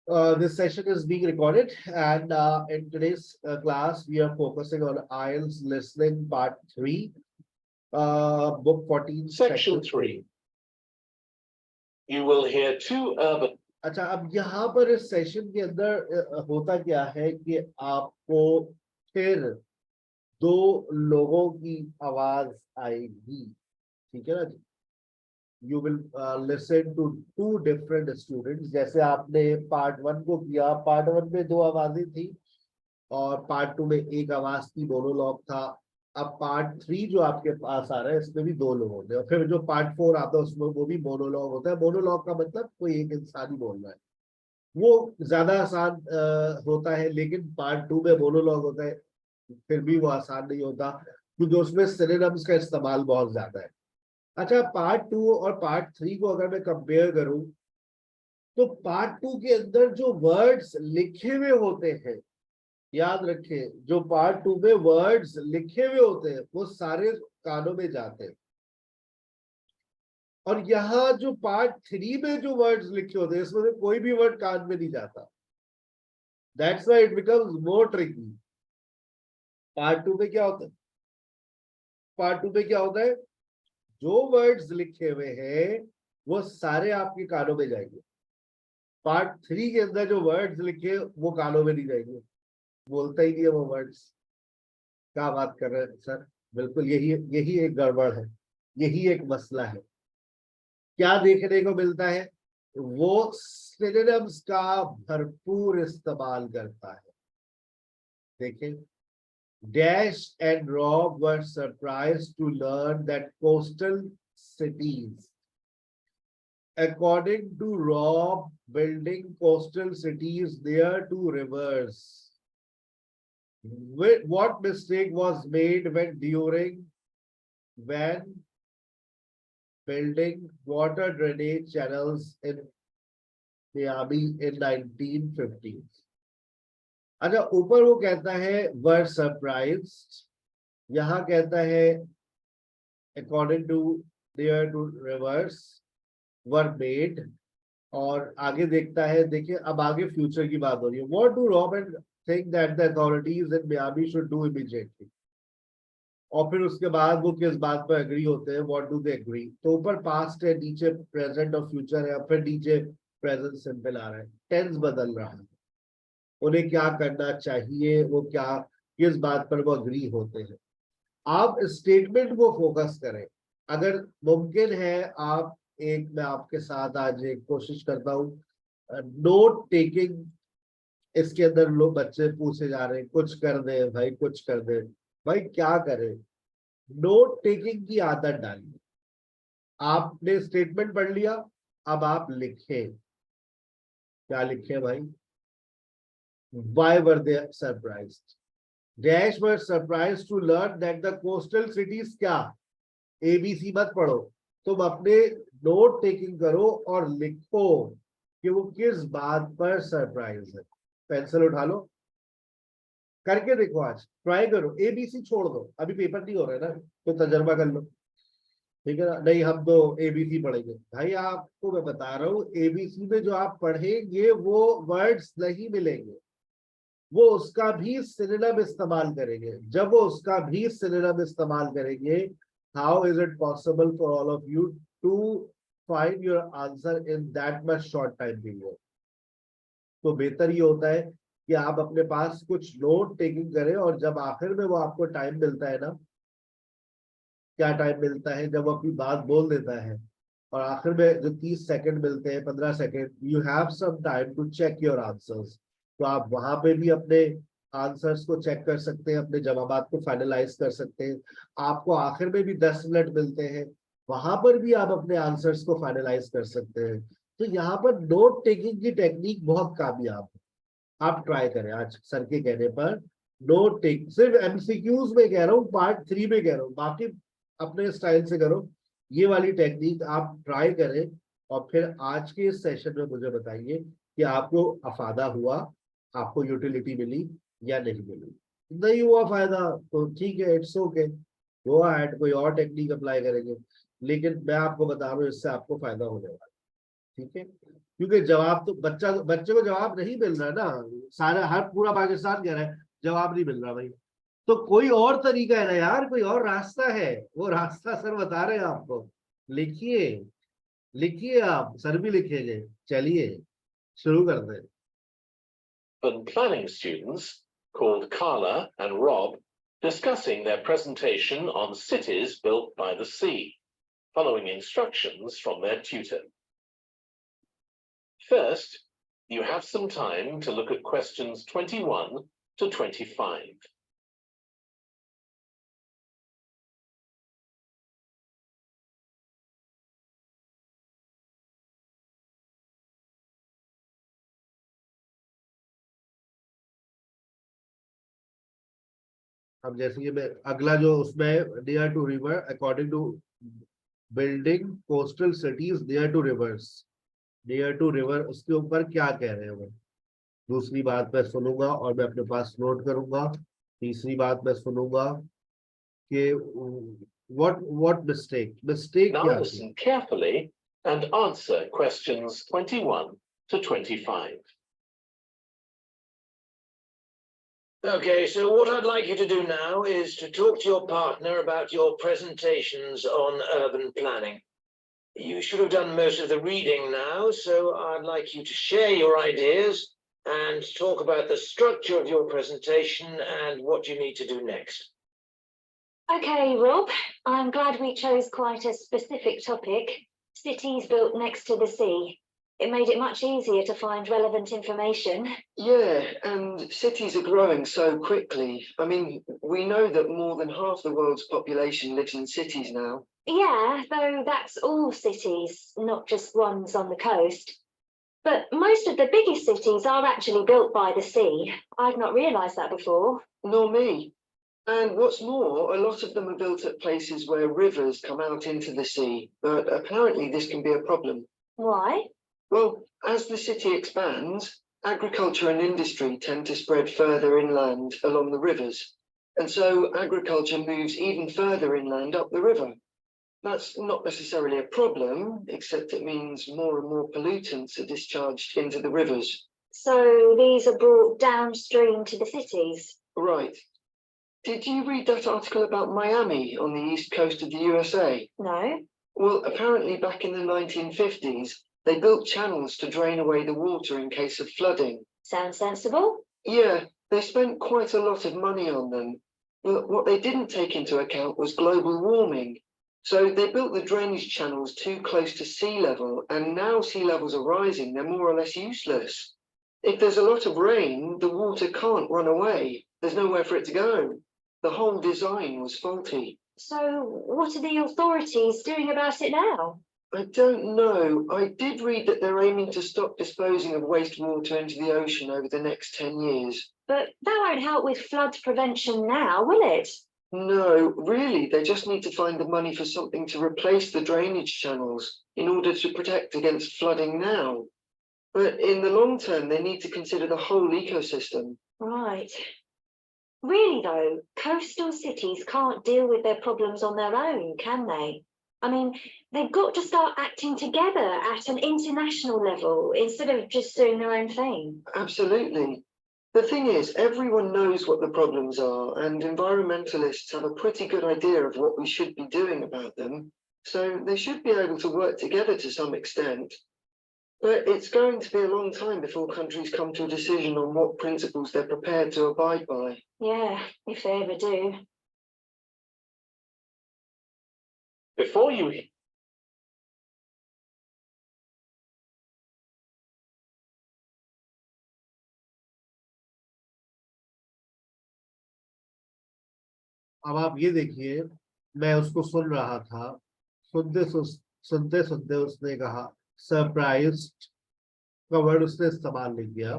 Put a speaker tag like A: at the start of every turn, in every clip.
A: This session is being recorded, and in today's class, we are focusing on Ielts listening part 3, book 14,
B: Section 3. You will hear two urban.
A: अच्छा, अब यहाँ पर इस session के अंदर होता क्या है कि आपको फिर दो लोगों की आवाज आएगी, ठीक है ना जी? You will listen to two different students. जैसे आपने पार्ट 1 को किया, पार्ट 1 में दो आवाजें थी और पार्ट 2 में एक आवाज की मोनोलॉग था। अब पार्ट 3 जो आपके पास आ रहा है इसमें भी दो लोग होते हैं, और फिर जो पार्ट 4 आता है उसमें वो भी मोनोलॉग होता है। मोनोलॉग का मतलब कोई एक इंसान ही बोल रहा है, वो ज्यादा आसान होता है, लेकिन पार्ट 2 में मोनोलॉग होता है, फिर भी वो आसान नहीं होता क्योंकि उसमें सिनोनिम्स का इस्तेमाल बहुत ज्यादा है। अच्छा, पार्ट 2 और पार्ट 3 को अगर मैं कंपेयर करूं तो पार्ट 2 के अंदर जो वर्ड्स लिखे हुए होते हैं, याद रखें, जो पार्ट 2 में वर्ड्स लिखे हुए होते हैं वो सारे कानों में जाते हैं, और यहाँ जो पार्ट 3 में जो वर्ड्स लिखे होते हैं इसमें से कोई भी वर्ड कान में नहीं जाता। That's why it becomes more tricky. Part 2 में क्या होता है? पार्ट 2 में क्या होता है? जो वर्ड्स लिखे हुए हैं वो सारे आपके कानों में जाएंगे। पार्ट 3 के अंदर जो वर्ड्स लिखे वो कानों में नहीं जाएंगे, बोलता ही नहीं है वो वर्ड्स। क्या बात कर रहे हैं सर? बिल्कुल यही यही एक गड़बड़ है, यही एक मसला है। क्या देखने को मिलता है? वो सिनोनिम्स का भरपूर इस्तेमाल करता है। देखें, Dash and Rob were surprised to learn that coastal cities, according to Rob, building coastal cities near to rivers. What mistake was made when building water drainage channels in Miami in 1950s? अच्छा, ऊपर वो कहता है were surprised, यहाँ कहता है according to near to rivers were made, और आगे देखता है, देखिए अब आगे फ्यूचर की बात हो रही है। What do Robin think that the authorities in Miami should do immediately? और फिर उसके बाद वो किस बात पर एग्री होते हैं? What do they agree? तो ऊपर पास्ट है, नीचे प्रेजेंट और फ्यूचर है, फिर नीचे प्रेजेंट सिंपल आ रहा है, टेंस बदल रहा है। उन्हें क्या करना चाहिए, वो क्या, किस बात पर वो अग्री होते हैं। आप स्टेटमेंट को फोकस करें। अगर मुमकिन है आप एक, मैं आपके साथ आज एक कोशिश करता हूँ, नोट टेकिंग, इसके अंदर लोग बच्चे पूछे जा रहे हैं कुछ कर दे भाई, कुछ कर दे भाई, क्या करें? नोट टेकिंग की आदत डालिए। आपने स्टेटमेंट पढ़ लिया, अब आप लिखें। क्या लिखें भाई? Why were they surprised? Dash were surprised to learn that the coastal cities, क्या ABC मत पढ़ो, तुम अपने नोट टेकिंग करो और लिखो कि वो किस बात पर सरप्राइज है। पेंसिल उठा लो, करके देखो, आज ट्राई करो। ABC छोड़ दो, अभी पेपर नहीं हो रहा है ना, तो तजर्बा कर लो, ठीक है ना? नहीं हम तो ABC पढ़ेंगे भाई, आपको मैं बता रहा हूँ ABC में जो आप पढ़ेंगे वो वर्ड्स नहीं मिलेंगे, वो उसका भी सिनोनिम इस्तेमाल करेंगे। जब वो उसका भी सिनोनिम इस्तेमाल करेंगे, how is it possible for all of you to find your answer in that much short time period? तो बेहतर ये होता है कि आप अपने पास कुछ नोट टेकिंग करें, और जब आखिर में वो आपको टाइम मिलता है ना, क्या टाइम मिलता है? जब वो अपनी बात बोल देता है और आखिर में जो 30 सेकंड मिलते हैं, 15 second, you have some time to check your answers. तो आप वहां पे भी अपने आंसर्स को चेक कर सकते हैं, अपने जवाबात को फाइनलाइज कर सकते हैं। आपको आखिर में भी 10 मिनट मिलते हैं, वहां पर भी आप अपने आंसर्स को फाइनलाइज कर सकते हैं। तो यहाँ पर नोट टेकिंग की टेक्निक बहुत कामयाब है, आप ट्राई करें आज सर के कहने पर। नोट टेक सिर्फ MCQs में कह रहा हूँ, पार्ट 3 में कह रहा हूँ, बाकी अपने स्टाइल से करो। ये वाली टेक्निक आप ट्राई करें, और फिर आज के इस सेशन में मुझे बताइए कि आपको अफादा हुआ, आपको यूटिलिटी मिली या नहीं मिली। नहीं हुआ फायदा तो ठीक है, इट्स ओके, गो अहेड, कोई और टेक्निक अप्लाई करेंगे, लेकिन मैं आपको बता रहा हूँ इससे आपको फायदा हो जाएगा। ठीक है, क्योंकि जवाब तो बच्चे को जवाब नहीं मिल रहा ना, सारा हर पूरा पाकिस्तान कह रहा है जवाब नहीं मिल रहा भाई, तो कोई और तरीका है ना यार, कोई और रास्ता है, वो रास्ता सर बता रहे हैं आपको। लिखिए, लिखिए, आप सर भी लिखेंगे, चलिए शुरू कर दें।
B: Urban planning students, called Carla and Rob, discussing their presentation on cities built by the sea, following instructions from their tutor. First, you have some time to look at questions 21 to 25.
A: अब जैसे ये मैं अगला जो उसमें near to river according to building coastal cities near to rivers, near to river उसके ऊपर क्या कह रहे हैं वो। दूसरी बात मैं सुनूंगा और मैं अपने पास नोट करूंगा। तीसरी बात मैं सुनूंगा कि व्हाट मिस्टेक
B: Now
A: क्या थी।
B: listen carefully and answer questions 21 to 25.
C: Okay, so what I'd like you to do now is to talk to your partner about your presentations on urban planning. You should have done most of the reading now, so I'd like you to share your ideas and talk about the structure of your presentation and what you need to do next.
D: Okay, Rob, I'm glad we chose quite a specific topic, cities built next to the sea. It made it much easier to find relevant information.
E: Yeah, and cities are growing so quickly. I mean, we know that more than half the world's population lives in cities now.
D: Yeah, though that's all cities, not just ones on the coast. But most of the biggest cities are actually built by the sea. I'd not realised that before.
E: Nor me. And what's more, a lot of them are built at places where rivers come out into the sea, but apparently this can be a problem.
D: Why?
E: Well, as the city expands, agriculture and industry tend to spread further inland along the rivers. And so agriculture moves even further inland up the river. That's not necessarily a problem, except it means more and more pollutants are discharged into the rivers.
D: So these are brought downstream to the cities?
E: Right. Did you read that article about Miami on the east coast of the USA?
D: No.
E: Well, apparently back in the 1950s, they built channels to drain away the water in case of flooding.
D: Sounds sensible.
E: Yeah, they spent quite a lot of money on them. But what they didn't take into account was global warming. So they built the drainage channels too close to sea level, and now sea levels are rising, they're more or less useless. If there's a lot of rain, the water can't run away. There's nowhere for it to go. The whole design was faulty.
D: So what are the authorities doing about it now?
E: I don't know. I did read that they're aiming to stop disposing of wastewater into the ocean over the next 10 years.
D: But that won't help with flood prevention now, will it?
E: No, really, they just need to find the money for something to replace the drainage channels in order to protect against flooding now. But in the long term, they need to consider the whole ecosystem.
D: Right. Really though, coastal cities can't deal with their problems on their own, can they? I mean, they've got to start acting together at an international level instead of just doing their own thing.
E: Absolutely. The thing is, everyone knows what the problems are, and environmentalists have a pretty good idea of what we should be doing about them, so they should be able to work together to some extent. But it's going to be a long time before countries come to a decision on what principles they're prepared to abide by.
D: Yeah, if they ever do.
B: Before you
A: अब आप ये देखिए, मैं उसको सुन रहा था, सुनते सुनते उसने कहा सरप्राइज्ड का वर्ड उसने इस्तेमाल नहीं किया,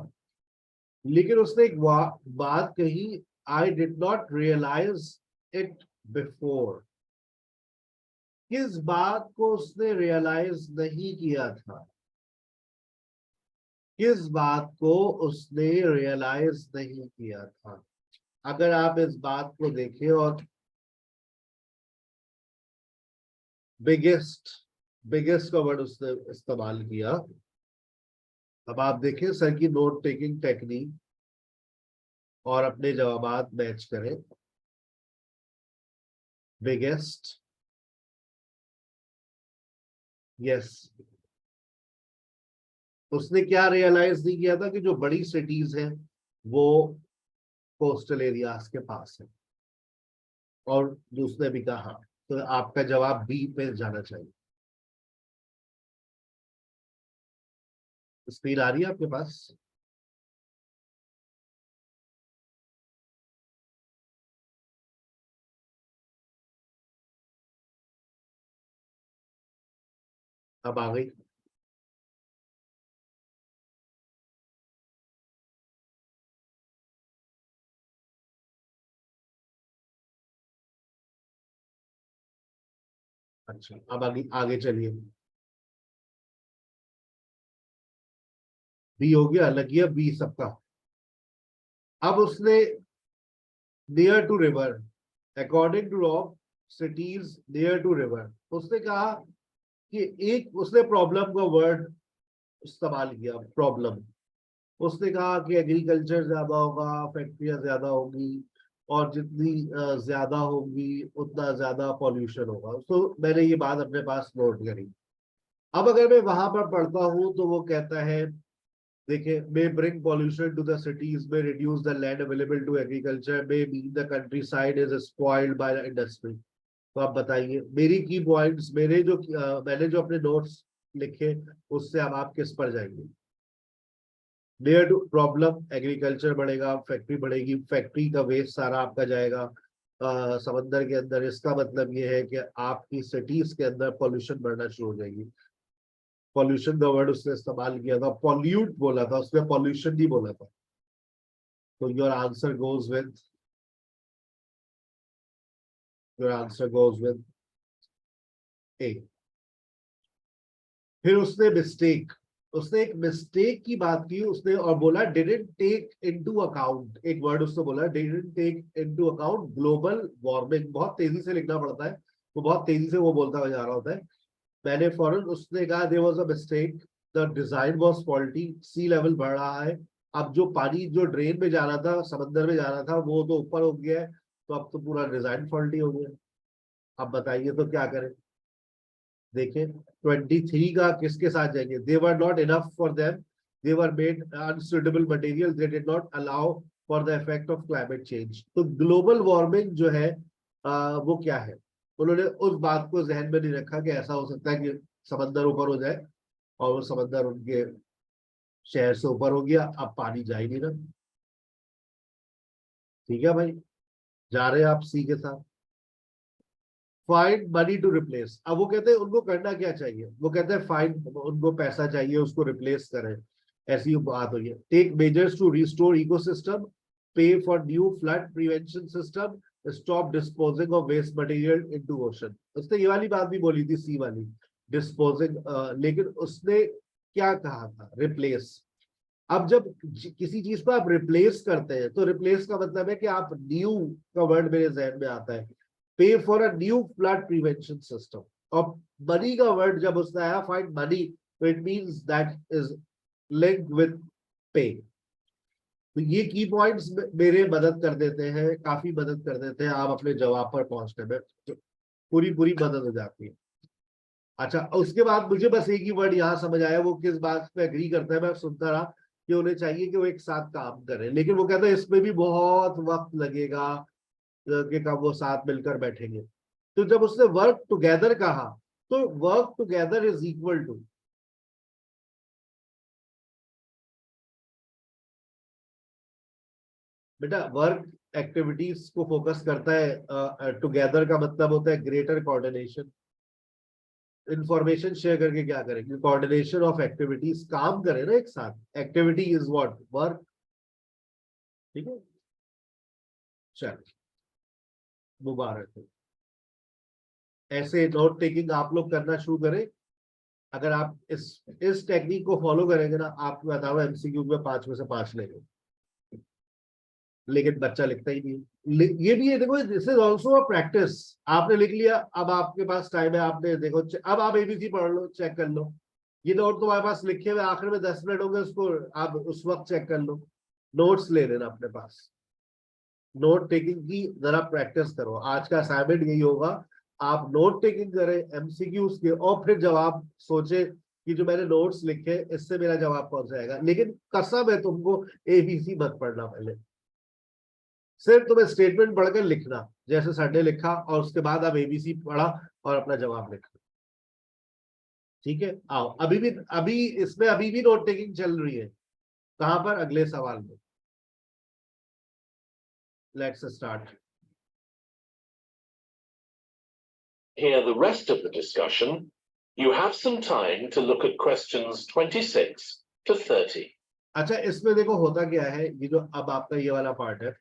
A: लेकिन उसने एक बात कही, I did not realise it before. किस बात को उसने रियलाइज नहीं किया था? किस बात को उसने रियलाइज नहीं किया था? अगर आप इस बात को देखें, और बिगेस्ट बिगेस्ट का वर्ड उसने इस्तेमाल किया। अब आप देखें सर की नोट टेकिंग टेक्निक और अपने जवाबात मैच करें। Biggest, yes. उसने क्या रियलाइज नहीं किया था कि जो बड़ी सिटीज हैं वो कोस्टल एरियाज के पास है, और जो उसने भी कहा, तो आपका जवाब बी पे जाना चाहिए। स्क्रीन आ रही है आपके पास? अब आ गई। अच्छा, अब आगे आगे चलिए। बी हो गया, लगी है बी सबका। अब उसने near to river, according to Rob, cities near to river, उसने कहा कि एक, उसने प्रॉब्लम का वर्ड इस्तेमाल किया, प्रॉब्लम। उसने कहा कि एग्रीकल्चर ज्यादा होगा, फैक्ट्रियां ज्यादा होगी, और जितनी ज्यादा होगी उतना ज्यादा पॉल्यूशन होगा। तो मैंने ये बात अपने पास नोट करी। अब अगर मैं वहां पर पढ़ता हूँ तो वो कहता है, देखिए, may bring pollution to the cities, may reduce the land available to agriculture, may mean the countryside is spoiled by the industry। तो आप बताइए मेरी की पॉइंट्स, मेरे जो मैंने जो अपने नोट्स लिखे, उससे अब आप किस पर जाएंगे? नियर टू प्रॉब्लम, एग्रीकल्चर बढ़ेगा, फैक्ट्री बढ़ेगी, फैक्ट्री का वेस्ट सारा आपका जाएगा समंदर के अंदर। इसका मतलब ये है कि आपकी सिटीज के अंदर पॉल्यूशन बढ़ना शुरू हो जाएगी। पॉल्यूशन का वर्ड उसने इस्तेमाल किया था, पॉल्यूट बोला था उसने, पॉल्यूशन नहीं बोला था। तो योर आंसर गोज विद ए। फिर उसने एक मिस्टेक की बात की उसने, और बोला डिडंट टेक इनटू अकाउंट। एक वर्ड उसने बोला, didn't take into account global warming. बहुत तेजी से लिखना पड़ता है, वो बहुत तेजी से वो बोलता हुआ जा रहा होता है। मैंने फौरन, उसने कहा there was a mistake, the design was faulty, sea level बढ़ रहा है। अब जो पानी जो ड्रेन में जाना था, समंदर में जाना था, वो तो ऊपर हो गया है, तो अब तो पूरा डिजाइन फॉल्टी हो गया। अब बताइए तो क्या करें? देखिए 23 का किसके साथ जाएंगे? They were not enough for them, they were made unsuitable material, they did not allow for the effect of climate change. तो ग्लोबल वार्मिंग जो है वो क्या है? उन्होंने उस बात को जहन में नहीं रखा कि ऐसा हो सकता है कि समंदर ऊपर हो जाए, और वो समंदर उनके शहर से ऊपर हो गया, अब पानी जा ही नहीं रहा। ठीक है भाई, जा रहे हैं आप सी के साथ। Find money to replace. अब वो कहते हैं उनको करना क्या चाहिए? वो कहते हैं फाइंड, उनको पैसा चाहिए, उसको रिप्लेस करें। ऐसी बात हुई है। Take measures to restore ecosystem, pay for new flood prevention system, stop disposing of waste material into ocean. उसने ये वाली बात भी बोली थी, सी वाली, डिस्पोजिंग, लेकिन उसने क्या कहा था? रिप्लेस। अब जब किसी चीज को आप रिप्लेस करते हैं, तो रिप्लेस का मतलब है कि आप न्यू का वर्ड मेरे जहन में आता है, पे for a new flood prevention system. और मनी का वर्ड जब उसने आया, फाइंड मनी, तो it means that is linked with पे। तो ये की पॉइंट्स मेरे मदद कर देते हैं, काफी मदद कर देते हैं आप अपने जवाब पर पहुंचने में, तो पूरी पूरी मदद हो जाती है। अच्छा, उसके बाद मुझे बस एक ही वर्ड यहाँ समझ आया, वो किस बात पे एग्री करता है, मैं सुनता रहा कि उन्हें चाहिए कि वो एक साथ काम करें, लेकिन वो कहता है इसमें भी बहुत वक्त लगेगा कि कब वो साथ मिलकर बैठेंगे। तो जब उसने वर्क टुगेदर कहा, तो work together is equal to, बेटा वर्क एक्टिविटीज को फोकस करता है, टुगेदर का मतलब होता है ग्रेटर कोऑर्डिनेशन। इंफॉर्मेशन शेयर करके क्या करेंगे? कोऑर्डिनेशन ऑफ एक्टिविटीज, काम करें ना एक साथ। Activity is what? वर्क। ठीक है, चल, मुबारक हो। ऐसे नोट टेकिंग आप लोग करना शुरू करें। अगर आप इस टेक्निक को फॉलो करेंगे ना, आपको बताओ एमसीक्यू में 5 में से 5 लेंगे। लेकिन बच्चा लिखता ही नहीं। ये भी है, देखो this is also a practice. आपने लिख लिया, अब आपके पास टाइम है, आपने देखो अब आप एबीसी पढ़ लो, चेक कर लो। ये नोट तुम्हारे पास लिखे हुए, आखिर में 10 मिनट होंगे, उसको आप उस वक्त चेक कर लो। नोट्स ले लेना अपने पास, नोट टेकिंग की जरा प्रैक्टिस करो। आज का असाइनमेंट यही होगा, आप नोट टेकिंग करें एमसीक्यूज के, और फिर जवाब सोचे कि जो मैंने नोट्स लिखे इससे मेरा जवाब पहुंच जाएगा। लेकिन कसम है तुमको, एबीसी मत पढ़ना पहले, सिर्फ तुम्हें स्टेटमेंट पढ़कर लिखना जैसे सर ने लिखा, और उसके बाद आप एबीसी पढ़ा और अपना जवाब लिखा। ठीक है, आओ अभी इसमें अभी भी नोट टेकिंग चल रही है। कहां पर? अगले सवाल में। Let's start.
B: Hear the rest of the discussion. You have some time to look at questions 26 to 30.
A: अच्छा, इसमें देखो होता क्या है, ये जो अब आपका ये वाला पार्ट है,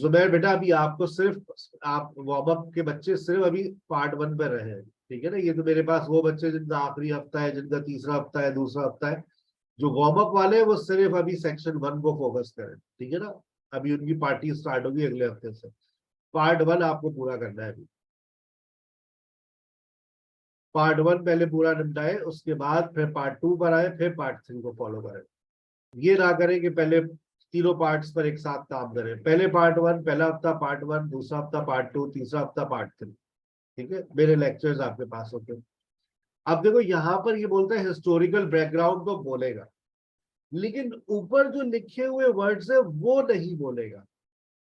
A: जुबैर बेटा, अभी आपको सिर्फ, आप वार्म अप के बच्चे सिर्फ अभी पार्ट 1 पर रहे हैं, ठीक है ना। ये तो मेरे पास वो बच्चे जिनका आखिरी हफ्ता है, जिनका तीसरा हफ्ता है, दूसरा हफ्ता है, जो वार्म अप वाले हैं वो सिर्फ अभी सेक्शन 1 को फोकस करें, ठीक है ना। अभी उनकी पार्टी स्टार्ट होगी अगले हफ्ते से। पार्ट 1 आपको पूरा करना है अभी। पार्ट 1 पहले पूरा निपटाए, उसके बाद फिर पार्ट 2 पर आए, फिर पार्ट 3 को फॉलो करें। ये ना करें कि पहले तीनों पार्ट्स पर एक साथ काम करें। पहले पार्ट 1 पहला हफ्ता पार्ट 1, दूसरा हफ्ता पार्ट 2, तीसरा हफ्ता पार्ट 3, ठीक है। मेरे लेक्चर्स आपके पास होते हैं। अब देखो यहाँ पर ये बोलता है हिस्टोरिकल बैकग्राउंड तो बोलेगा, लेकिन ऊपर जो लिखे हुए वर्ड्स है वो नहीं बोलेगा,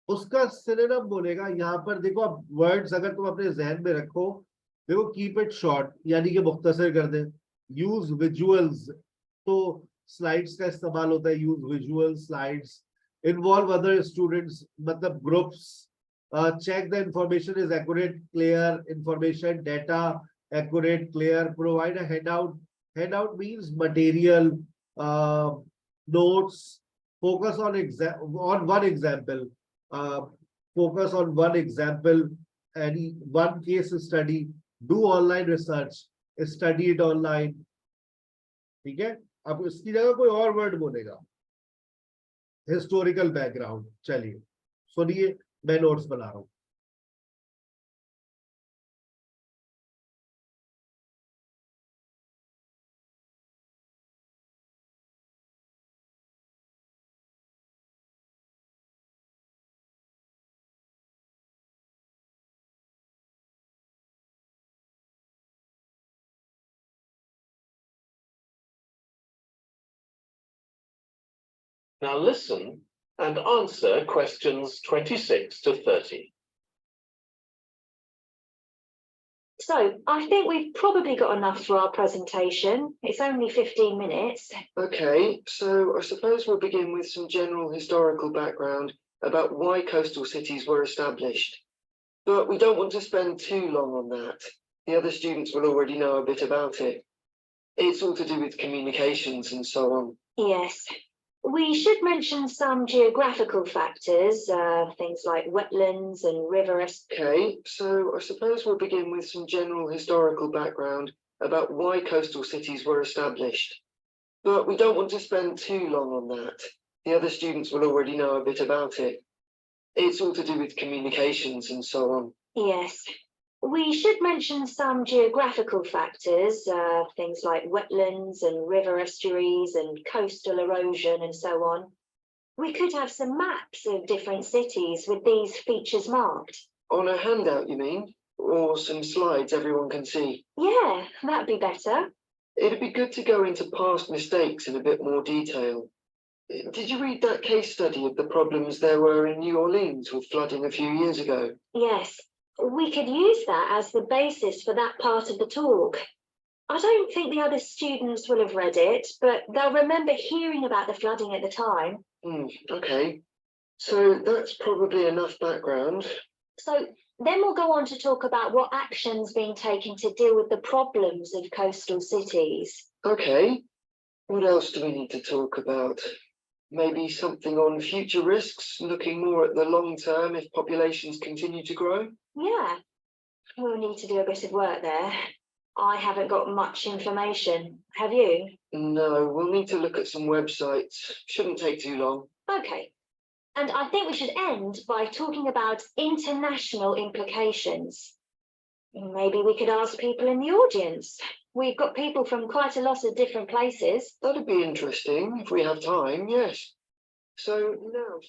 A: उसका सिनोनिम बोलेगा। यहाँ पर देखो, अब वर्ड्स अगर तुम अपने जहन में रखो, देखो कीप इट शॉर्ट यानी कि मुख्तसर कर दे। यूज विजुअल्स, तो स्लाइड्स का इस्तेमाल होता है, use visual slides. Involve other students मतलब groups. Check the information is accurate clear, information data accurate clear. Provide a handout, handout means material, notes. Focus on one example, focus on one example, any one case study. Do online research, study it online, ठीक है। अब इसकी जगह कोई और word बोलेगा, historical background. चलिए सुनिए, मैं नोट्स बना रहा हूं।
B: Now listen and answer questions 26 to 30.
D: So I think we've probably got enough for our presentation. It's only 15 minutes.
E: Okay, so I suppose we'll begin with some general historical background about why coastal cities were established. But we don't want to spend too long on that. The other students will already know a bit about it. It's all to do with communications and so on.
D: Yes. We should mention some geographical factors, things like wetlands and river.
E: Okay, so I suppose we'll begin with some general historical background about why coastal cities were established. But we don't want to spend too long on that. The other students will already know a bit about it. It's all to do with communications and so on.
D: Yes. We should mention some geographical factors, things like wetlands and river estuaries and coastal erosion and so on. We could have some maps of different cities with these features marked.
E: On a handout, you mean? Or some slides everyone can see?
D: Yeah, that'd be better.
E: It'd be good to go into past mistakes in a bit more detail. Did you read that case study of the problems there were in New Orleans with flooding a few years ago?
D: Yes, we could use that as the basis for that part of the talk. I don't think the other students will have read it, but they'll remember hearing about the flooding at the time.
E: Okay, so that's probably enough background.
D: So then we'll go on to talk about what action's being taken to deal with the problems of coastal cities.
E: Okay, what else do we need to talk about? Maybe something on future risks, looking more at the long term if populations continue to grow?
D: Yeah, we'll need to do a bit of work there. I haven't got much information. Have you?
E: No, we'll need to look at some websites. Shouldn't take too long.
D: Okay. And I think we should end by talking about international implications. Maybe we could ask people in the audience. We've got people from quite a lot of different places.
E: That'd be interesting if we have time, yes. So now,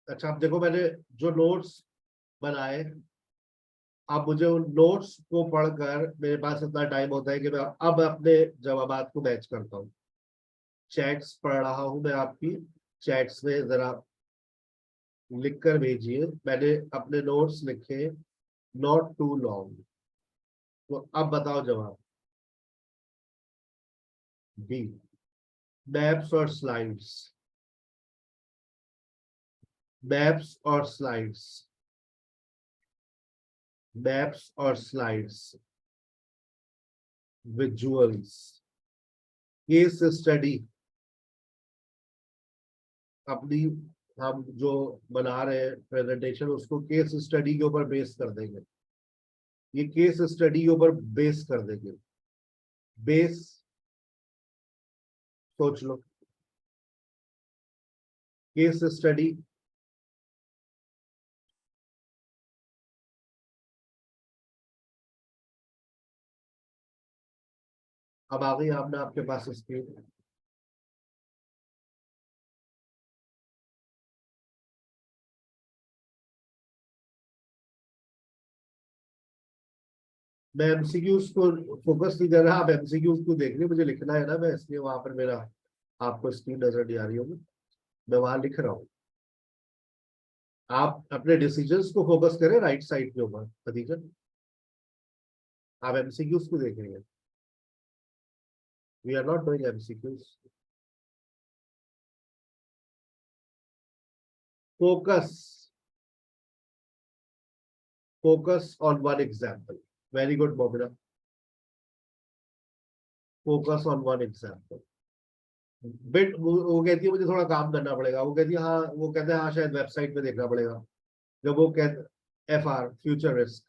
A: अच्छा, अब देखो मैंने जो notes बनाए, अब मुझे उन notes को पढ़कर मेरे पास इतना टाइम होता है कि मैं अब अपने जवाबात को मैच करता हूँ। चैट्स पढ़ रहा हूँ मैं आपकी, चैट्स में जरा लिख कर भेजिए। मैंने अपने नोट्स लिखे, नॉट टू लॉन्ग। तो अब बताओ जवाब। बी, मैप्स और स्लाइड्स। मैप्स और स्लाइड्स, मैप्स और स्लाइड्स, विजुअल्स, केस स्टडी। अपनी हम जो बना रहे हैं प्रेजेंटेशन, उसको केस स्टडी के ऊपर बेस कर देंगे। ये केस स्टडी के ऊपर बेस कर देंगे। बेस सोच लो, केस स्टडी। अब आ गई आपने आपके पास स्क्रीन। मैं एमसीक्यूज को फोकस नहीं कर रहा, आप एमसीक्यूज को देख रहे हो, मुझे लिखना है ना, मैं इसलिए वहां पर मेरा आपको स्क्रीन नजर नहीं आ रही होगी, मैं वहां लिख रहा हूँ। आप अपने डिसीजंस को फोकस करें राइट साइड के ऊपर। खदीजा, आप एमसीक्यूज को देख रही हैं। We are not doing MCQs. Focus, focus on one example. Very good Momina, focus on one example. बिट वो कहती है मुझे थोड़ा काम करना पड़ेगा, वो कहती है हाँ, वो कहते हैं हाँ शायद वेबसाइट पे देखना पड़ेगा। जब वो कहते FR फ्यूचर रिस्क,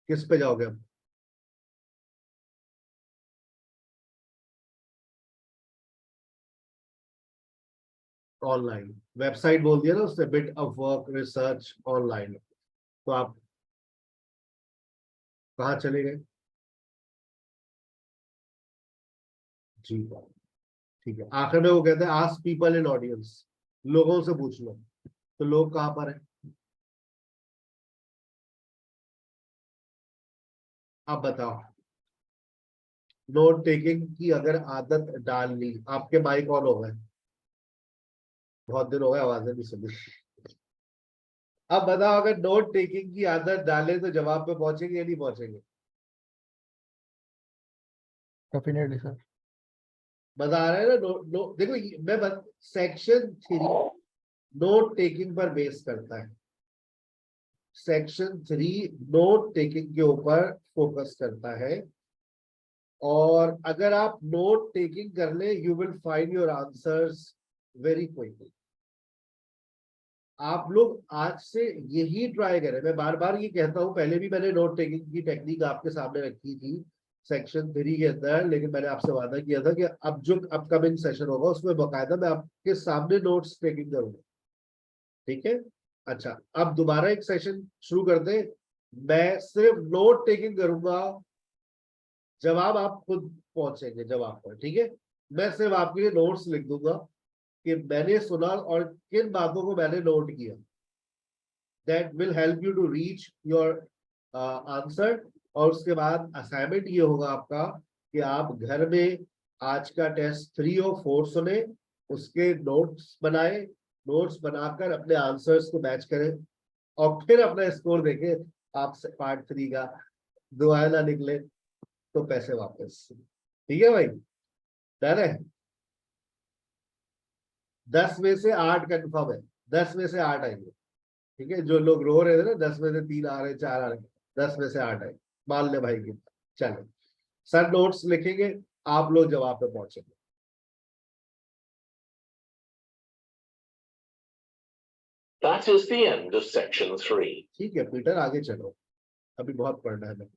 A: किस पे जाओगे अब? ऑनलाइन। वेबसाइट बोल दिया ना उसने, bit of work research online. तो आप कहाँ चले गए? जी ठीक है। आखिर में वो कहते हैं आस्क पीपल इन ऑडियंस, लोगों से पूछ लो। तो लोग कहाँ पर है? अब बताओ। नोट टेकिंग की अगर आदत डाल ली, आपके माइक ऑन हो गए, बहुत दिन हो गए आवाजें नहीं सुनी। अब बताओ, अगर नोट टेकिंग की आदत डाले तो जवाब पे पहुंचेंगे या नहीं पहुंचेंगे?
F: Definitely sir.
A: बता रहे हैं ना। देखो मैं सेक्शन 3 नोट टेकिंग पर बेस करता है। सेक्शन 3 नोट टेकिंग के ऊपर फोकस करता है। और अगर आप नोट टेकिंग कर ले, you will find your answers very quickly. आप लोग आज से यही ट्राई करें। मैं बार बार ये कहता हूं, पहले भी मैंने नोट टेकिंग की टेक्निक आपके सामने रखी थी सेक्शन 3 के अंदर, लेकिन मैंने आपसे वादा किया था कि अब जो अपकमिंग सेशन होगा उसमें बकायदा मैं आपके सामने नोट्स टेकिंग करूंगा। ठीक है? अच्छा, अब दोबारा एक सेशन शुरू कर दे। मैं सिर्फ नोट टेकिंग करूंगा, जवाब आप खुद पहुंचेंगे जवाब पर। ठीक है? मैं सिर्फ आपके लिए नोट्स लिख दूंगा कि मैंने सुना और किन बातों को मैंने नोट किया। That will help you to reach your answer. और उसके बाद असाइनमेंट ये होगा आपका कि आप घर में आज का टेस्ट 3 और 4 सुने, उसके नोट्स बनाए, नोट्स बनाकर अपने आंसर्स को मैच करें और फिर अपना स्कोर देखें। आप पार्ट 3 का दुआएं ना निकले तो पैसे वापस। ठीक है भाई? डन है? 10 में से 8 कंफर्म है, 10 में से 8 आएंगे। ठीक है? जो लोग रो रहे थे ना 10 में से 3 आ रहे, 4 आ रहे, 10 में से 8 आए, मान ले भाई की। चलो सर नोट्स लिखेंगे, आप लोग जवाब पे पहुंचेंगे।
B: That is the end of section 3.
A: ठीक है पीटर, आगे चलो। अभी बहुत पढ़ना है.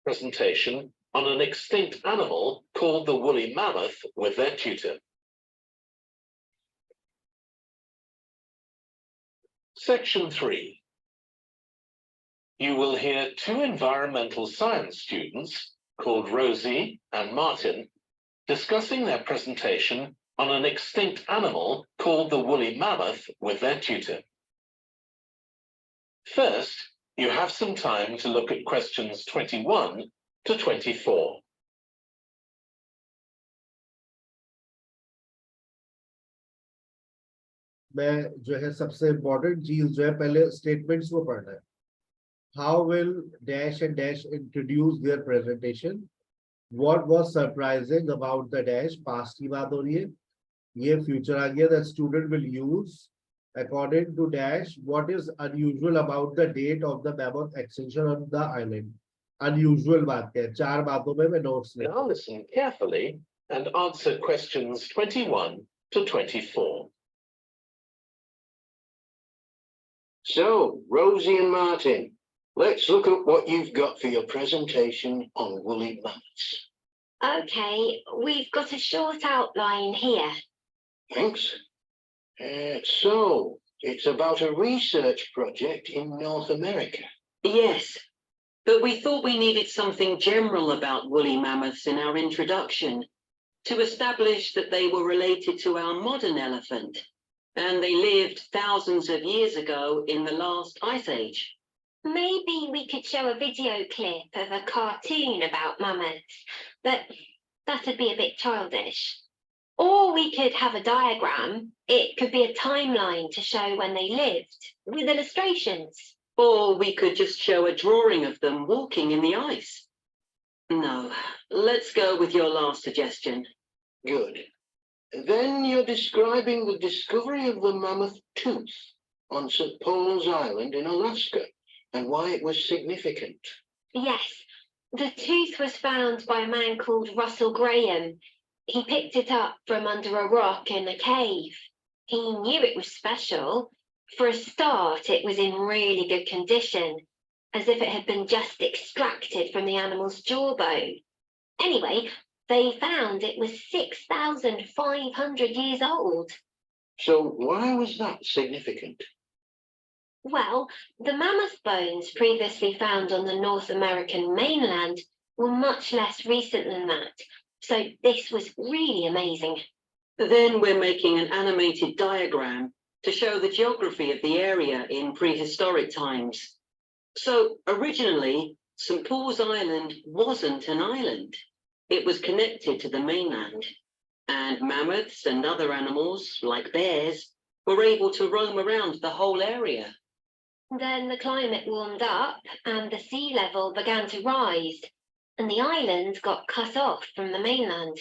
B: Presentation on an extinct animal called the woolly mammoth with their tutor. Section 3. You will hear two environmental science students called Rosie and Martin discussing their presentation on an extinct animal called the woolly mammoth with their tutor. First, you have some time to look at questions 21 to 24.
A: मैं जो है सबसे important चीज जो है पहले statements को पढ़ना है. How will dash and dash introduce their presentation? What was surprising about the dash? Past की बात हो रही है. ये future आ गया. The student will use according to dash. What is unusual about the date of the mammoth extinction on the island? Unusual बात क्या है? 4 बातों में मैं notes ले.
B: Now listen carefully and answer questions 21 to 24.
C: So, Rosie and Martin, let's look at what you've got for your presentation on woolly mammoths.
D: Okay, we've got a short outline here.
C: Thanks. So, it's about a research project in North America.
G: Yes, but we thought we needed something general about woolly mammoths in our introduction to establish that they were related to our modern elephant, and they lived thousands of years ago in the last ice age.
D: Maybe we could show a video clip of a cartoon about mammoths, but that'd be a bit childish. Or we could have a diagram. It could be a timeline to show when they lived, with illustrations.
G: Or we could just show a drawing of them walking in the ice. No, let's go with your last suggestion.
C: Good. Then you're describing the discovery of the mammoth tooth on St. Paul's Island in Alaska and why it was significant.
D: Yes, the tooth was found by a man called Russell Graham. He picked it up from under a rock in a cave. He knew it was special. For a start, it was in really good condition, as if it had been just extracted from the animal's jawbone. Anyway, they found it was 6,500 years old.
C: So why was that significant?
D: Well, the mammoth bones previously found on the North American mainland were much less recent than that, so this was really amazing.
G: Then we're making an animated diagram to show the geography of the area in prehistoric times. So originally, St. Paul's Island wasn't an island. It was connected to the mainland, and mammoths and other animals, like bears, were able to roam around the whole area.
D: Then the climate warmed up and the sea level began to rise, and the island got cut off from the mainland.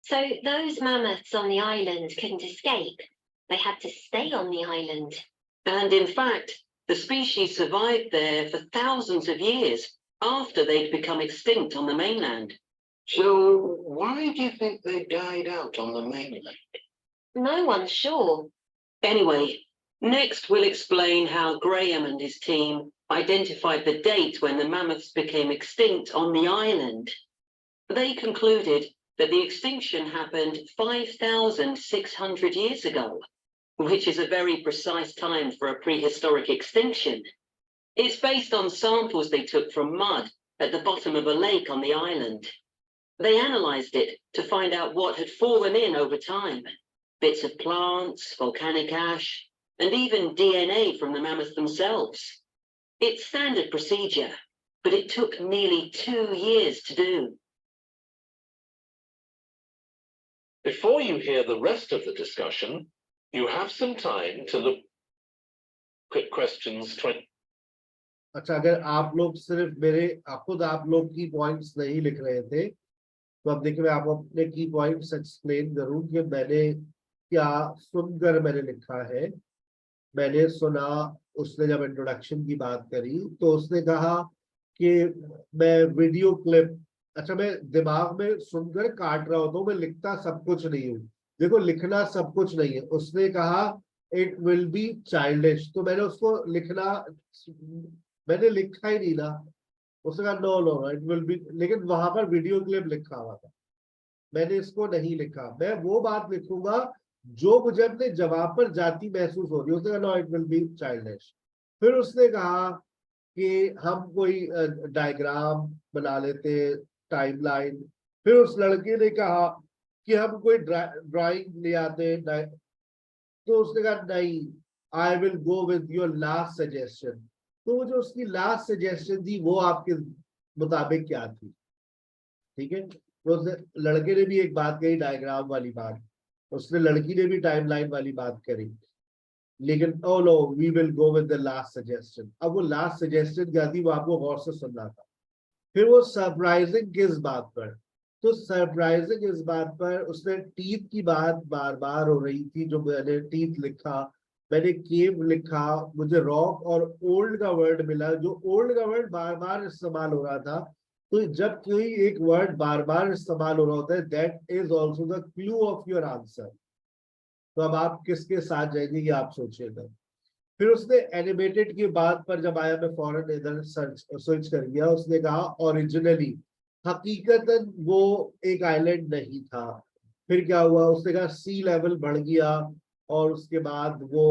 D: So those mammoths on the island couldn't escape. They had to stay on the island.
G: And in fact, the species survived there for thousands of years after they'd become extinct on the mainland.
C: So why do you think they died out on the mainland?
D: No one's sure.
G: Anyway, next we'll explain how Graham and his team identified the date when the mammoths became extinct on the island. They concluded that the extinction happened 5,600 years ago, which is a very precise time for a prehistoric extinction. It's based on samples they took from mud at the bottom of a lake on the island. They analysed it to find out what had fallen in over time. Bits of plants, volcanic ash, and even DNA from the mammoths themselves. It's standard procedure, but it took nearly 2 years to do.
B: Before you hear the rest of the discussion, you have some time to look at questions 20.
A: अच्छा, अगर आप लोग सिर्फ मेरे खुद आप लोग की पॉइंट्स नहीं लिख रहे थे तो अब देखिए मैं आपको अपने की पॉइंट्स एक्सप्लेन करूं कि मैंने क्या सुनकर मैंने लिखा है. मैंने सुना, उसने जब इंट्रोडक्शन की बात करी तो उसने कहा कि मैं वीडियो क्लिप, अच्छा मैं दिमाग में सुनकर काट रहा होता हूँ, मैं लिखता सब कुछ नहीं हूँ. देखो लिखना सब कुछ नहीं है. उसने कहा इट विल बी चाइल्डिश, तो मैंने उसको लिखना मैंने लिखा ही नहीं ना। उसने कहा no no it will be, लेकिन वहां पर वीडियो क्लिप लिखा हुआ था, मैंने इसको नहीं लिखा। मैं वो बात लिखूंगा जो मुझे अपने जवाब पर जाती महसूस हो रही है। उसने कहा no it will be childish. फिर उसने कहा कि हम कोई डायग्राम बना लेते, टाइमलाइन। फिर उस लड़के ने कहा कि हम कोई ड्राइंग ले आते। तो उसने कहा नहीं, I will go with your last suggestion. तो जो उसकी लास्ट सजेशन थी वो आपके मुताबिक क्या थी? ठीक है, तो लड़के ने भी एक बात कही डायग्राम वाली बात, उसने लड़की ने भी टाइमलाइन वाली बात करी, लेकिन oh no we will go with the last suggestion. अब वो लास्ट सजेशन क्या थी वो आपको गौर से सुनना था। फिर वो सरप्राइजिंग किस बात पर? तो सरप्राइजिंग इस बात पर, उसने टीथ की बात बार बार हो रही थी, जो मैंने टीथ लिखा, मैंने केव लिखा, मुझे रॉक और ओल्ड का वर्ड मिला, जो ओल्ड का वर्ड बार बार इस्तेमाल हो रहा था। तो जब कोई एक वर्ड बार बार इस्तेमाल हो रहा होता है, that is also the clue of your answer. तो अब आप किसके साथ जाएंगे ये आप सोचिएगा। फिर उसने एनिमेटेड की बात पर जब आया, मैं फौरन इधर सर्च कर गया। उसने कहा ओरिजिनली, हकीकतन वो एक आइलैंड नहीं था। फिर क्या हुआ, उसने कहा सी लेवल बढ़ गया और उसके बाद वो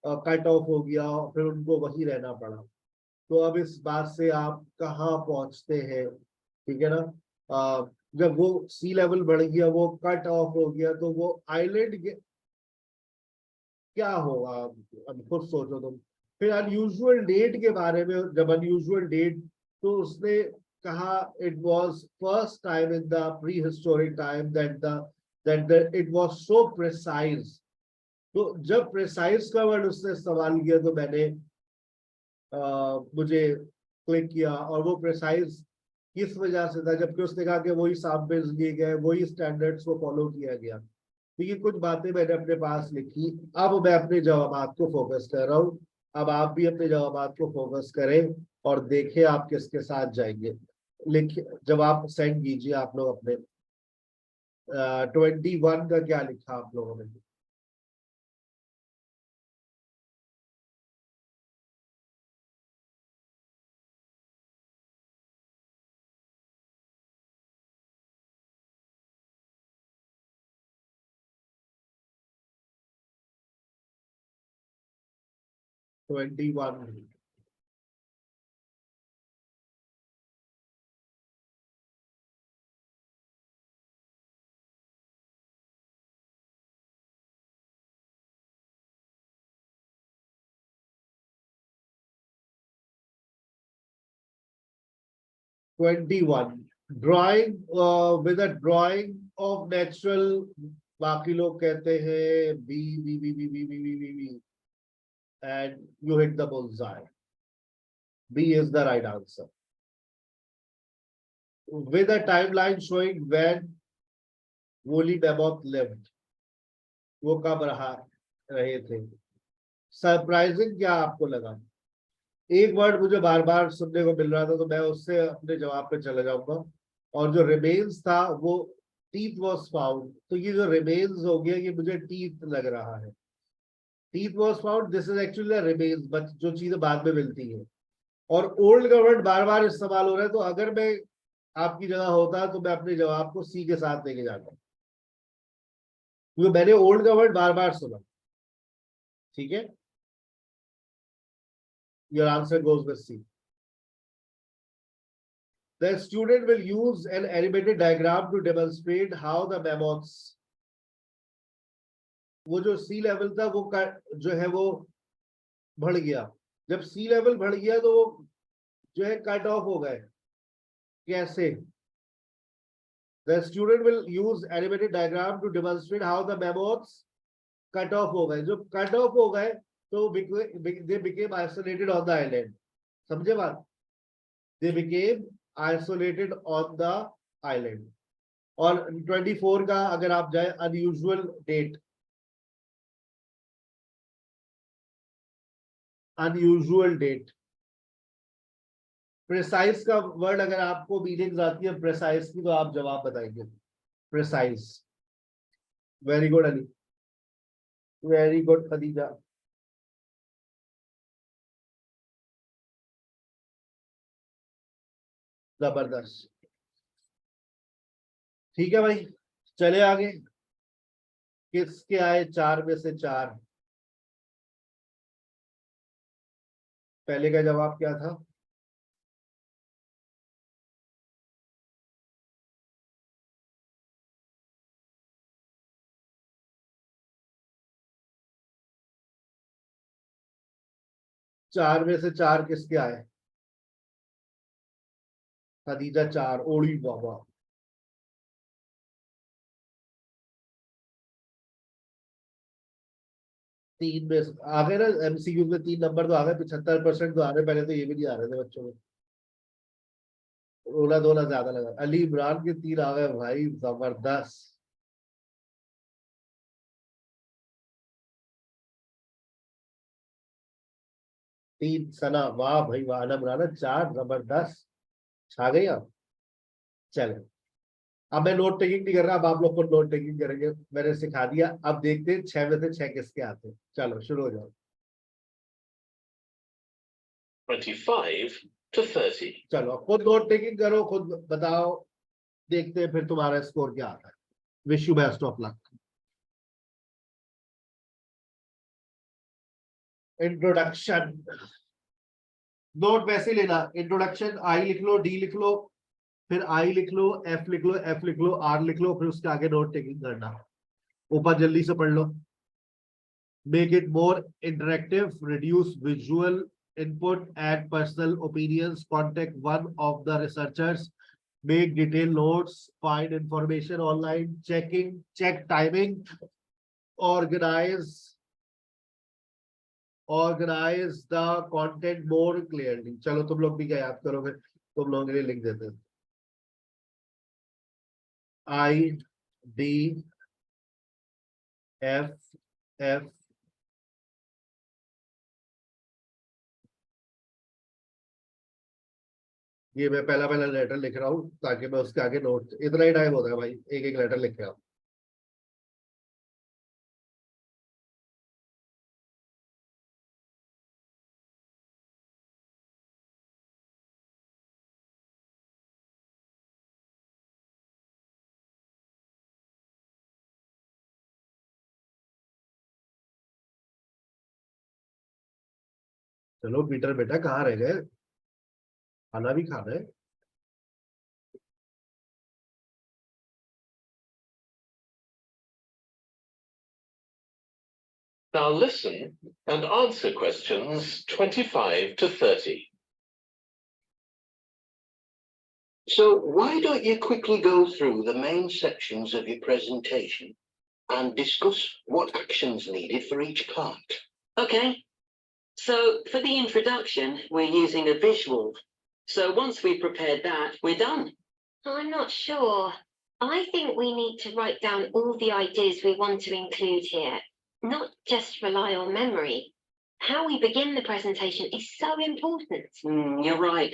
A: कट ऑफ हो गया, फिर उनको वहीं रहना पड़ा। तो अब इस बात से आप कहाँ पहुंचते हैं? ठीक है ना। जब वो सी लेवल बढ़ गया, वो कट ऑफ हो गया, तो वो आइलैंड क्या होगा? अब खुद सोचो तुम। फिर अनयूजुअल डेट के बारे में, जब अनयूजुअल डेट, तो उसने कहा it was first time in the pre historic time that it was so precise. तो जब प्रिसाइज का वर्ड उसने इस्तेमाल किया तो मैंने मुझे क्लिक किया। और वो प्रिसाइज किस वजह से था? जबकि उसने कहा कि वही सैंपल्स लिए गए, वही स्टैंडर्ड्स को फॉलो किया गया। तो ये कुछ बातें मैंने अपने पास लिखी। अब मैं अपने जवाब को फोकस कर रहा हूँ। अब आप भी अपने जवाब को फोकस करें और देखें आप किसके साथ जाएंगे। लिखिए, जवाब सेंड कीजिए आप लोग अपने। 21 का क्या लिखा आप लोगों ने? Twenty one. 21 drawing with a drawing of natural. बाकी लोग कहते हैं B B B B B B B B B, and you hit the bullseye. B is the right answer. With a timeline showing when woolly mammoth lived, वो कब रहे थे। Surprising क्या आपको लगा? एक वर्ड मुझे बार बार सुनने को मिल रहा था, तो मैं उससे अपने जवाब पे चले जाऊंगा। और जो रिमेन्स था वो टीथ वॉज फाउंड। तो ये जो रिमेन्स हो गया, ये मुझे टीथ लग रहा है। Teeth was found, this is actually remains, but जो चीजें बाद में मिलती है। और ओल्ड का वर्ड बार बार इस्तेमाल हो रहा है, तो अगर मैं आपकी जगह होता तो मैं अपने जवाब को सी के साथ लेके जाता, क्योंकि मैंने ओल्ड का वर्ड बार बार सुना। ठीक है, your answer goes with C. The student will use an animated diagram to demonstrate how the mammoths, वो जो सी लेवल था वो जो है वो बढ़ गया। जब सी लेवल बढ़ गया तो वो जो है कट ऑफ हो गए। कैसे? The student will use animated diagram to demonstrate how the mammoths cut off हो गए। जो कट ऑफ हो गए तो they became isolated on the island। समझे बात? They became isolated on the island। और 24 का अगर आप जाए, unusual date. Unusual date, precise का वर्ड अगर आपको मीनिंग आती है प्रिसाइज की, तो आप जवाब बताएंगे precise. Very good Ali, very good Khadija. जबरदस्त। ठीक है भाई, चले आगे। किसके आए 4 में से 4? पहले का जवाब क्या था? चार में से 4 किसके आए? खदीजा 4, ओड़ी बाबा। 3 में आ गए ना एमसीक्यू में, 3 नंबर तो आ गए, 75% तो आ रहे, पहले तो ये भी नहीं आ रहे थे बच्चों में। रोना धोना ज्यादा लगा। अली इमरान के 3 आ गए भाई, जबरदस्त। तीन सना, वाह भाई वाह। अना बनाना 4, जबरदस्त, छा गई आप। चलो, अब मैं नोट टेकिंग नहीं कर रहा, अब आप लोग को नोट टेकिंग करेंगे, मैंने सिखा दिया। अब देखते हैं 6 में से 6 किसके आते हैं। चलो शुरू हो जाओ।
B: 25 to 30.
A: चलो खुद नोट टेकिंग करो, खुद बताओ, देखते हैं फिर तुम्हारा स्कोर क्या आता है। Wish you best of luck. Introduction note वैसे लेना, इंट्रोडक्शन आई लिख लो, डी लिख लो, फिर आई लिख लो, एफ लिख लो, एफ लिख लो, आर लिख लो, फिर उसके आगे नोट टेकिंग करना। ऊपर जल्दी से पढ़ लो। Make it more interactive, reduce visual input, add personal opinions, contact one of the researchers, make detailed notes, find information online, check timing, organize the content more clearly. चलो तुम लोग भी क्या याद करोगे, तुम लोगों के लिए लिख देते हैं। I D F F ये मैं पहला लेटर लिख रहा हूँ ताकि मैं उसके आगे नोट, इतना ही टाइम होता है भाई, एक एक लेटर लिख रहा हूँ। चलो पीटर बेटा कहाँ रह गए, खाना भी खाना है।
B: Now listen and answer questions 25 to 30.
H: So why don't you quickly go through the main sections of your presentation and discuss what actions needed for each part?
G: Okay. So for the introduction, we're using a visual. So once we've prepared that, we're done.
D: I'm not sure. I think we need to write down all the ideas we want to include here, not just rely on memory. How we begin the presentation is so important.
G: You're right.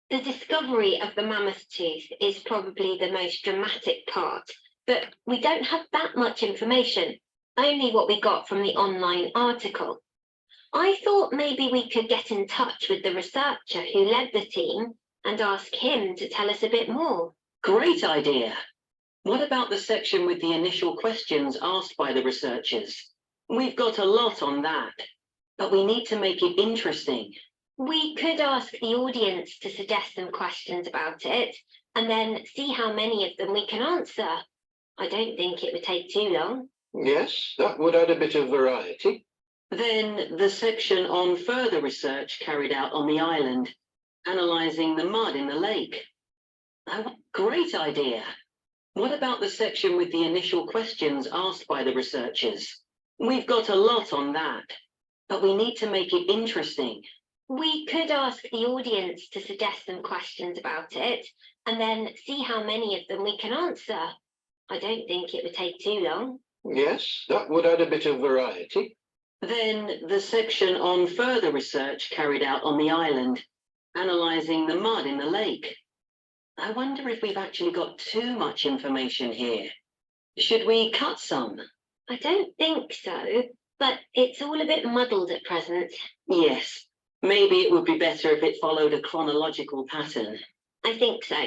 D: The discovery of the mammoth tooth is probably the most dramatic part, but we don't have that much information, only what we got from the online article. I thought maybe we could get in touch with the researcher who led the team and ask him to tell us a bit more.
G: Great idea. What about the section with the initial questions asked by the researchers? We've got a lot on that, but we need to make it interesting.
D: We could ask the audience to suggest some questions about it and then see how many of them we can answer. I don't think it would take too long.
H: Yes, that would add a bit of variety.
G: Then the section on further research carried out on the island, analysing the mud in the lake. Oh, great idea. What about the section with the initial questions asked by the researchers? We've got a lot on that, but we need to make it interesting.
D: We could ask the audience to suggest some questions about it and then see how many of them we can answer. I don't think it would take too long.
H: Yes, that would add a bit of variety.
G: Then the section on further research carried out on the island, analysing the mud in the lake. I wonder if we've actually got too much information here. Should we cut some?
D: I don't think so, but it's all a bit muddled at present.
G: Yes, maybe it would be better if it followed a chronological pattern.
D: I think so.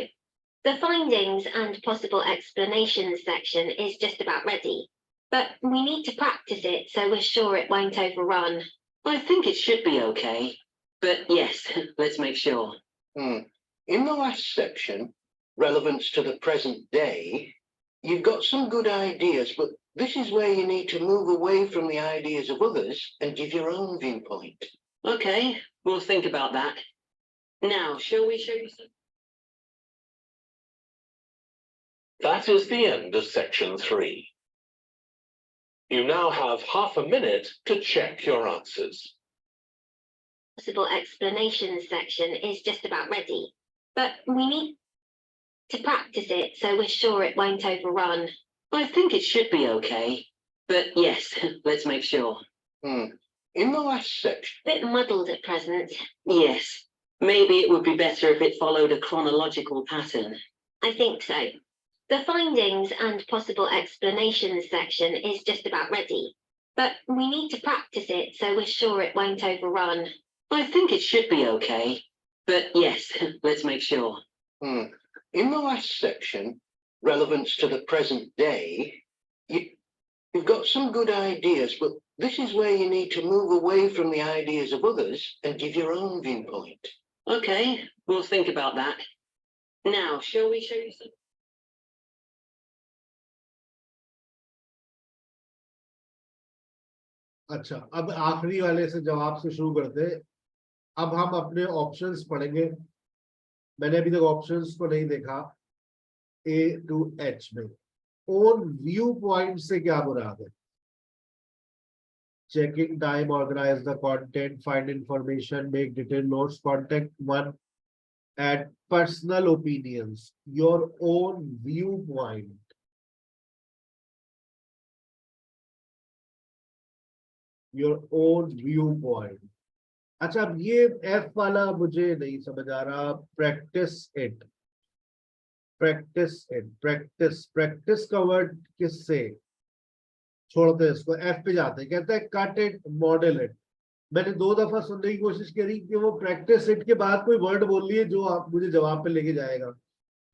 D: The findings and possible explanations section is just about ready, but we need to practice it so we're sure it won't overrun.
G: I think it should be okay. But yes, let's make sure.
H: In the last section, relevance to the present day, you've got some good ideas, but this is where you need to move away from the ideas of others and give your own viewpoint.
G: Okay, we'll think about that. Now, shall we show you some?
B: That is the end of section 3. You now have half a minute to check your answers.
D: Possible explanations section is just about ready, but we need to practice it so we're sure it won't overrun.
G: I think it should be okay. But yes, let's make sure.
H: In the last section.
D: Bit muddled at present.
G: Yes, maybe it would be better if it followed a chronological pattern.
D: I think so. The findings and possible explanations section is just about ready, but we need to practice it so we're sure it won't overrun.
G: I think it should be okay. But yes, let's make sure.
H: In the last section, relevance to the present day, you've got some good ideas, but this is where you need to move away from the ideas of others and give your own viewpoint.
G: Okay, we'll think about that. Now, shall we show you some?
A: अच्छा, अब आखिरी वाले से जवाब से शुरू करते हैं। अब हम अपने ऑप्शंस पढ़ेंगे। मैंने अभी तक ऑप्शंस को नहीं देखा। A to H में ओन व्यू पॉइंट से क्या मुराद है? Checking time, organize the content, find information, make detailed notes, contact one, add personal opinions, your own viewpoint. Your own viewpoint. अच्छा, अब ये F वाला मुझे नहीं समझ आ रहा। Practice it, practice it, practice, practice का वर्ड किससे? छोड़ते हैं इसको, F पे जाते हैं। कहता है कट इट, मॉडल इट। मैंने 2 दफा सुनने की कोशिश करी कि वो प्रैक्टिस इट के बाद कोई वर्ड बोल लिए जो आप मुझे जवाब पे लेके जाएगा,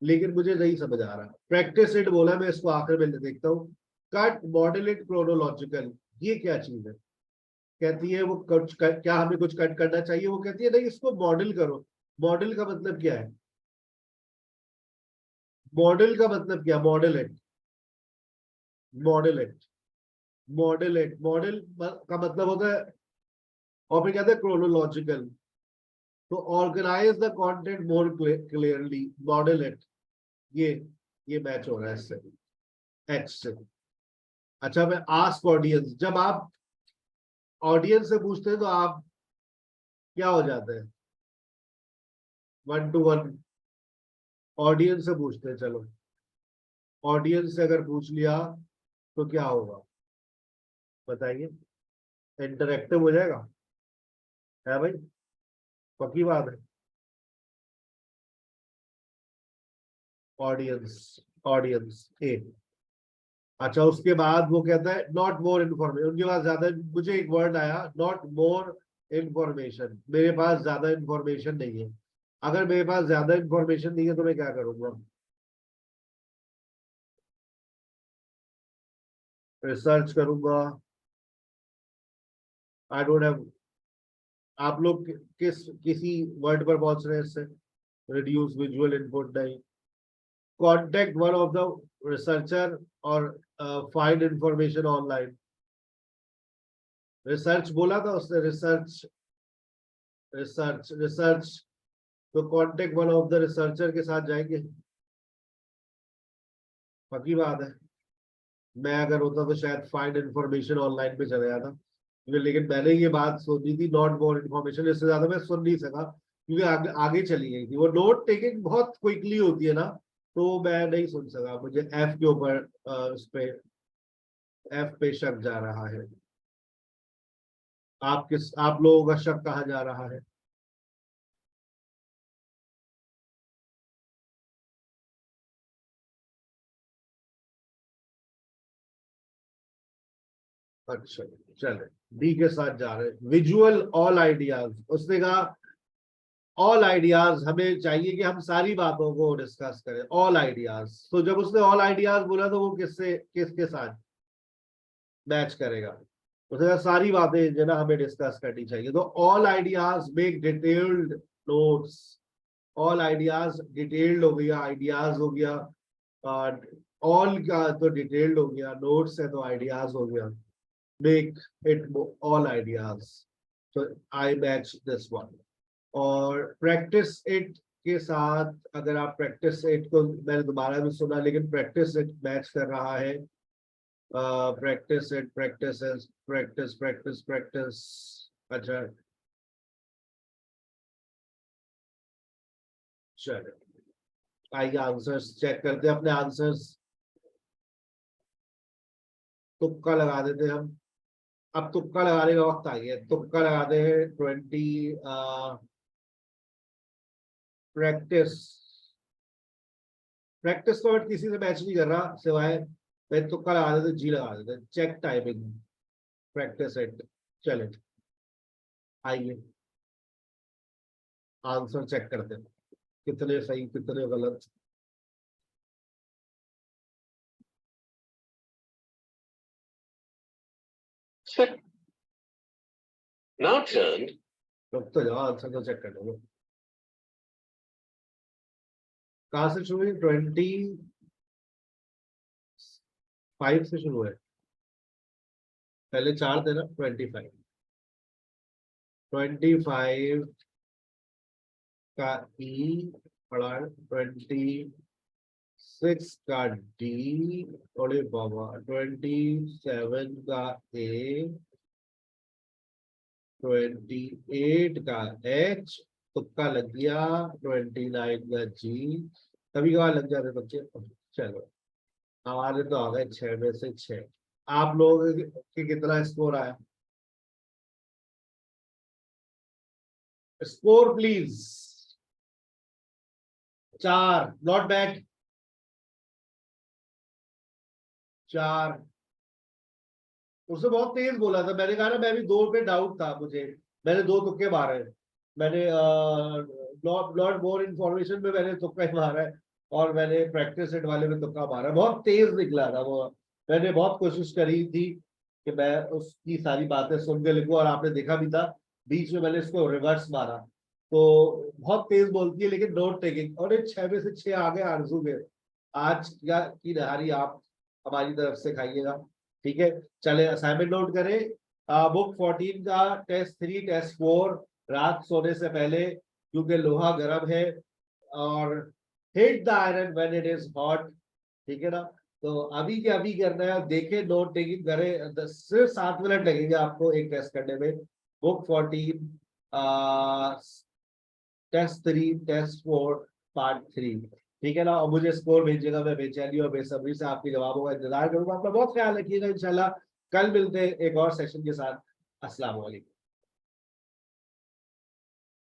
A: लेकिन मुझे नहीं समझ आ रहा। प्रैक्टिस इट बोला, मैं इसको आखिर में देखता हूँ। कट, मॉडल इट, क्रोनोलॉजिकल, ये क्या चीज है? कहती है वो कुछ क्या हमें कुछ कट करना चाहिए? वो कहती है नहीं, इसको मॉडल करो। मॉडल का मतलब क्या है? मॉडल का मतलब क्या? Model it, model it, model it, model का मतलब होता है, और फिर कहते हैं क्रोनोलॉजिकल। तो organise the content more clearly, model it, ये मैच हो रहा है इससे, एच से। अच्छा, मैं आस्क ऑडियंस, जब आप ऑडियंस से पूछते हैं तो आप क्या हो जाते हैं? 1 to 1 ऑडियंस से पूछते हैं। चलो, ऑडियंस से अगर पूछ लिया तो क्या होगा बताइए? इंटरेक्टिव हो जाएगा, है भाई? पक्की बात है। ऑडियंस, ऑडियंस ए। अच्छा, उसके बाद वो कहता है नॉट मोर इन्फॉर्मेशन, उनके पास ज्यादा, मुझे एक वर्ड आया नॉट मोर इन्फॉर्मेशन, मेरे पास ज्यादा इन्फॉर्मेशन नहीं है। अगर मेरे पास ज्यादा इन्फॉर्मेशन नहीं है तो मैं क्या करूंगा? रिसर्च करूंगा। I don't have. आप लोग किसी वर्ड पर पहुंच रहे हैं इससे? रिड्यूस विजुअल इनपुट नहीं। Contact one of the researcher और फाइंड इंफॉर्मेशन ऑनलाइन। रिसर्च बोला था उसने, रिसर्च, रिसर्च, रिसर्च, तो contact one of the researcher के साथ जाएंगे। पक्की बात है। मैं अगर होता तो शायद फाइंड इंफॉर्मेशन ऑनलाइन पे चले जाता, लेकिन मैंने ये बात सोची थी नॉट मोर इन्फॉर्मेशन, इससे ज्यादा मैं सुन नहीं सका क्योंकि आगे चली गई थी। वो नोट टेकिंग बहुत क्विकली होती है ना, तो मैं नहीं सुन सका। मुझे एफ के ऊपर उस पे एफ पे शक जा रहा है। आप लोगों का शक कहाँ जा रहा है? अच्छा, चले डी के साथ जा रहे हैं। विजुअल ऑल आइडियाज, उसने कहा ऑल आइडियाज, हमें चाहिए कि हम सारी बातों को डिस्कस करें, ऑल आइडियाज। तो जब उसने ऑल आइडियाज बोला तो वो किसके साथ मैच करेगा? उसने कहा सारी बातें जो ना हमें डिस्कस करनी चाहिए। तो all ideas make detailed notes, all ideas detailed हो गया, आइडियाज हो गया, ऑल का तो डिटेल्ड हो गया, नोट्स है तो आइडियाज हो गया, मेक इट ऑल आइडियाज। तो आई मैच दिस वन। और प्रैक्टिस इट के साथ, अगर आप प्रैक्टिस इट को, मैंने दोबारा भी सुना लेकिन प्रैक्टिस इट मैच कर रहा है, practice it, practice practice practice practice. अच्छा चलो आइए आंसर्स चेक करते हैं, अपने आंसर्स तुक्का लगा देते हैं हम। अब तुक्का लगाने का वक्त आ गया, तुक्का लगाते हैं 20। प्रैक्टिस, प्रैक्टिस को मैं किसी से मैच नहीं कर रहा सिवाय, मैं तुक्का लगा देते, जी लगा देते, चेक टाइपिंग प्रैक्टिस इट। चले आइए आंसर चेक करते हैं, कितने सही कितने गलत।
B: Second. Now turn
A: रुक तो जाओ, आंसर तो चेक कर लो। कहाँ से शुरू हुई? 25 से शुरू है, पहले 4 थे ना, 25। 25 का ई पढ़ा, 26 का डी, अरे बाबा 27 का ए, 28 का एच, तुक्का लग गया, 29 का जी। कभी कभार लग जाते बच्चे। चलो हमारे तो आ गए 6 में से 6। आप लोगों के कितना स्कोर आया? Score please. 4, not bad. 4। उसने बहुत तेज बोला था, मैंने कहा ना, मैं भी 2 पे डाउट था मुझे, मैंने 2 तुक्के मारे। मैंने नॉट मोर इन्फॉर्मेशन में मैंने तुक्का ही मारा है, और मैंने प्रैक्टिस सेट वाले में तुक्का मारा, बहुत तेज निकला था वो। मैंने बहुत कोशिश करी थी कि मैं उसकी सारी बातें सुन के लिखूं, और आपने देखा भी था बीच में मैंने इसको रिवर्स मारा। तो बहुत तेज बोलती है लेकिन नोट टेकिंग, और 6 में से 6 आ गए आरजू के। आज की नहारी आप हमारी तरफ से खाइएगा, ठीक है? चले असाइनमेंट नोट करें। बुक 14 का टेस्ट 3 टेस्ट 4 रात सोने से पहले, क्योंकि लोहा गर्म है, और hit the iron when it is hot, ठीक है ना? तो अभी के अभी करना है, देखें, नोट टेकिंग करें। सिर्फ 7 मिनट लगेंगे आपको एक टेस्ट करने में। बुक 14 टेस्ट 3 टेस्ट 4 पार्ट 3, ठीक है ना? और मुझे स्कोर भेजिएगा, मैं बेचैनी और बेसब्री से आपके जवाबों का इंतजार करूंगा। अपना बहुत ख्याल रखिएगा, इंशाल्लाह कल मिलते हैं एक और सेशन के साथ। अस्सलाम वालेकुम।